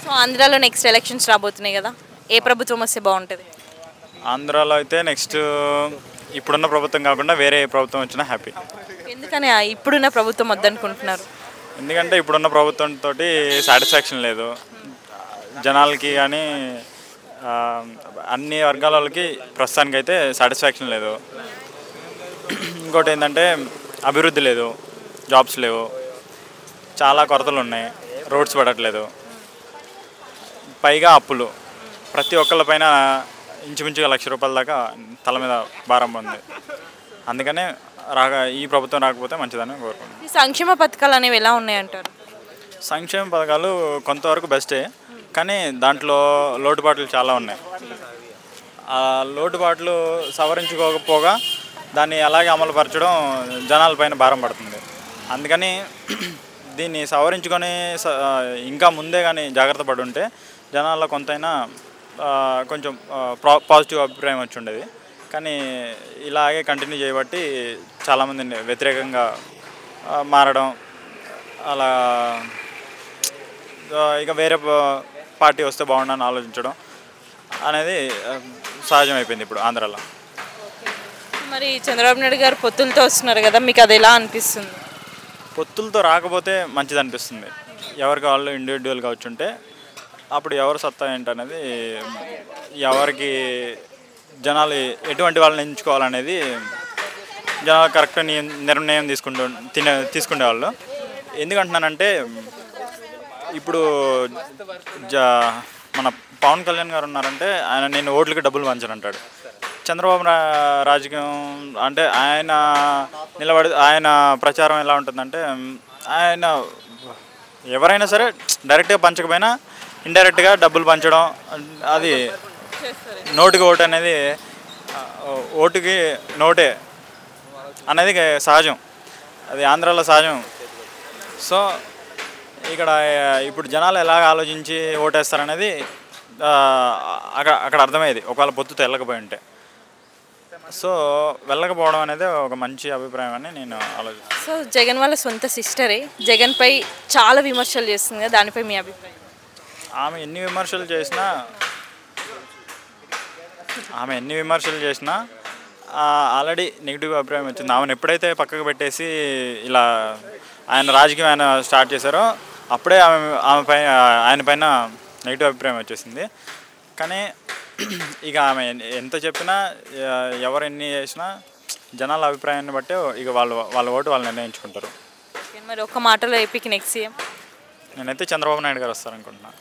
So ఆంధ్రాలో next elections రాబోతున్నాయి కదా, ఏ ప్రభుత్వం వస్తే బాగుంటుంది? ఆంధ్రాలో అయితే నెక్స్ట్ ఇప్పుడున్న ప్రభుత్వం కాకుండా వేరే ప్రభుత్వం వచ్చినా హ్యాపీ. ఎందుకని ఇప్పుడున్న ప్రభుత్వం వద్దనుకుంటున్నారు? ఎందుకంటే ఇప్పుడున్న ప్రభుత్వంతో సాటిస్ఫాక్షన్ లేదు జనాలకి, కానీ అన్ని వర్గాల వాళ్ళకి ప్రస్తుతానికి అయితే సాటిస్ఫాక్షన్ లేదు. ఇంకోటి ఏంటంటే అభివృద్ధి లేదు, జాబ్స్ లేవు, చాలా కొరతలు ఉన్నాయి, రోడ్స్ పడట్లేదు, పైగా అప్పులు. ప్రతి ఒక్కళ్ళ పైన ఇంచుమించుగా ₹1,00,000 దాకా తల మీద భారం ఉంది. అందుకనే ఈ ప్రభుత్వం రాకపోతే మంచిదని కోరుకుంటున్నాను. ఈ సంక్షేమ పథకాలు అనేవి ఎలా ఉన్నాయంటారు? సంక్షేమ పథకాలు కొంతవరకు బెస్టే, కానీ దాంట్లో లోటుపాట్లు చాలా ఉన్నాయి. ఆ లోటుపాట్లు సవరించుకోకపోగా దాన్ని అలాగే అమలుపరచడం జనాలపైన భారం పడుతుంది. అందుకని దీన్ని సవరించుకొని ఇంకా ముందే కానీ జాగ్రత్త పడి ఉంటే జనాల్లో కొంతైనా కొంచెం పాజిటివ్ అభిప్రాయం వచ్చి ఉండేది. కానీ ఇలాగే కంటిన్యూ చేయబట్టి చాలామంది వ్యతిరేకంగా మారడం, అలా ఇక వేరే పార్టీ వస్తే బాగుండని ఆలోచించడం అనేది సహజమైపోయింది ఇప్పుడు ఆంధ్రాలో. మరి చంద్రబాబు నాయుడు గారు పొత్తులతో వస్తున్నారు కదా, మీకు అది ఎలా అనిపిస్తుంది? పొత్తులతో రాకపోతే మంచిది అనిపిస్తుంది. ఎవరికి వాళ్ళు ఇండివిజువల్గా వచ్చుంటే అప్పుడు ఎవరు సత్తా ఏంటనేది, ఎవరికి జనాలు ఎటువంటి వాళ్ళని ఎంచుకోవాలనేది జనాలు కరెక్ట్ నిర్ణయం తీసుకునేవాళ్ళు. ఎందుకంటున్నానంటే ఇప్పుడు మన పవన్ కళ్యాణ్ గారు ఉన్నారంటే ఆయన నేను ఓట్లకి డబ్బులు పంచనంటాడు. చంద్రబాబు రాజకీయం అంటే ఆయన ప్రచారం ఎలా ఉంటుందంటే ఆయన ఎవరైనా సరే డైరెక్ట్గా పంచకపోయినా ఇండైరెక్ట్గా డబ్బులు పంచడం, అది నోటుకి ఓటు అనేది ఓటుకి నోటే అనేది సహజం, అది ఆంధ్రాలో సహజం. సో ఇక్కడ ఇప్పుడు జనాలు ఎలాగ ఆలోచించి ఓటేస్తారనేది అక్కడ అర్థమయ్యేది ఒకవేళ పొత్తుతో వెళ్ళకపోయి ఉంటే. సో వెళ్ళకపోవడం అనేది ఒక మంచి అభిప్రాయం అని నేను ఆలోచిస్తాను. సో జగన్ వాళ్ళ సొంత సిస్టరే జగన్పై చాలా విమర్శలు చేస్తుంది కదా, దానిపై మీ అభిప్రాయం? ఆమె ఎన్ని విమర్శలు చేసినా ఆల్రెడీ నెగిటివ్ అభిప్రాయం వచ్చింది. ఆమెను ఎప్పుడైతే పక్కకు పెట్టేసి ఇలా రాజకీయం స్టార్ట్ చేశారో అప్పుడే ఆయన పైన నెగిటివ్ అభిప్రాయం వచ్చేసింది. కానీ ఇక ఆమె ఎంత చెప్పినా ఎవరు ఎన్ని చేసినా జనాల అభిప్రాయాన్ని బట్టే ఇక వాళ్ళ ఓటు వాళ్ళు నిర్ణయించుకుంటారు. మరి ఒక మాటలో ఏపీకి నెక్స్ట్ సీఎం నేనైతే చంద్రబాబు నాయుడు గారు వస్తారనుకుంటున్నాను.